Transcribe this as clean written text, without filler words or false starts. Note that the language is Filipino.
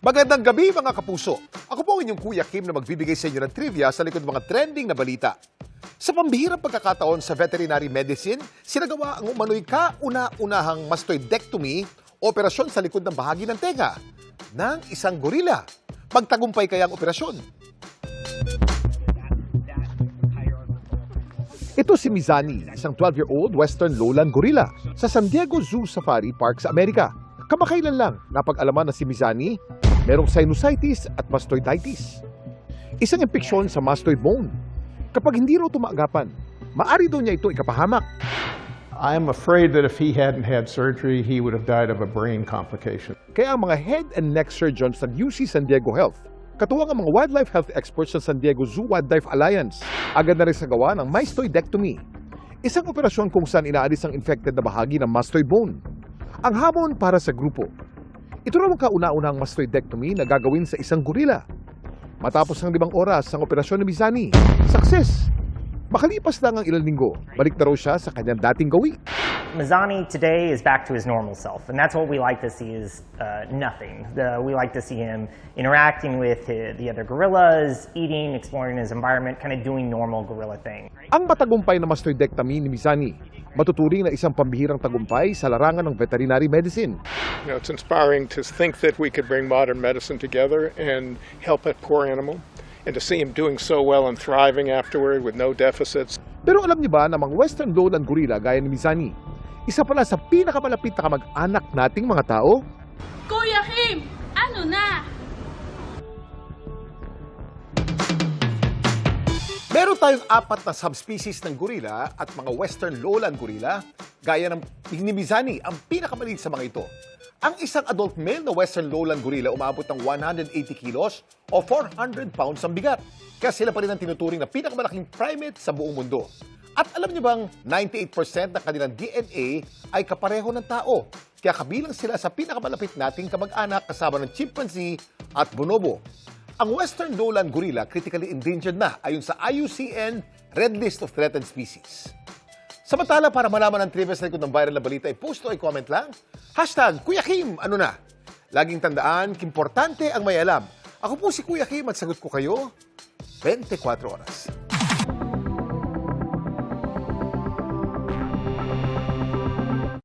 Magandang gabi mga kapuso. Ako po ang inyong Kuya Kim na magbibigay sa inyo ng trivia sa likod ng mga trending na balita. Sa pambihirang pagkakataon sa veterinary medicine, sinagawa ang umano'y kauna-unahang mastoidectomy, operasyon sa likod ng bahagi ng tenga ng isang gorila. Pagtagumpay kaya ang operasyon? Ito si Mizani, isang 12-year-old Western lowland gorilla sa San Diego Zoo Safari Park sa Amerika. Kamakailan lang napag-alaman na si Mizani merong sinusitis at mastoiditis. Isang impeksyon sa mastoid bone. Kapag hindi raw tumagapan, maari daw niya ito ikapahamak. I'm afraid that if he hadn't had surgery, he would have died of a brain complication. Kaya ang mga head and neck surgeons ng UC San Diego Health, katuwang ang mga wildlife health experts ng San Diego Zoo Wildlife Alliance, agad na rin sagawa ng mastoidectomy. Isang operasyon kung saan inaalis ang infected na bahagi ng mastoid bone. Ang hamon para sa grupo. Ito raw ang kauna-unahang mastoidectomy na gagawin sa isang gorila. Matapos ng 5 oras ang operasyon ni Mizani, success! Makalipas lang ang ilang linggo, balik na raw siya sa kanyang dating gawi. Mizani today is back to his normal self, and that's what we like to see is nothing. We like to see him interacting with the other gorillas, eating, exploring his environment, kind of doing normal gorilla thing. Ang matagumpay na mastoidectomy ni Mizani, matuturing na isang pambihirang tagumpay sa larangan ng veterinary medicine. You know, it's inspiring to think that we could bring modern medicine together and help that poor animal, and to see him doing so well and thriving afterward with no deficits. Pero alam niyo ba na mga Western lowland gorilla gaya ni Mizani, isa pala sa pinakamalapit na kamag-anak nating mga tao? Kuya Kim, ano na? Meron tayong 4 na subspecies ng gorilla at mga Western lowland gorilla, gaya ng ni Mizani, ang pinakamaliit sa mga ito. Ang isang adult male na Western lowland gorilla umabot ng 180 kilos o 400 pounds ang bigat. Kaya sila pa rin ang tinuturing na pinakamalaking primate sa buong mundo. At alam niyo bang 98% ng kanilang DNA ay kapareho ng tao. Kaya kabilang sila sa pinakamalapit nating kamag-anak kasama ng chimpanzee at bonobo. Ang Western lowland gorilla critically endangered na ayon sa IUCN Red List of Threatened Species. Samantala, para malaman ang trivia sa likod ng viral na balita, i-post o i-comment lang. #Kuya Kim, ano na? Laging tandaan, importante ang may alam. Ako po si Kuya Kim at sagot ko kayo 24 oras.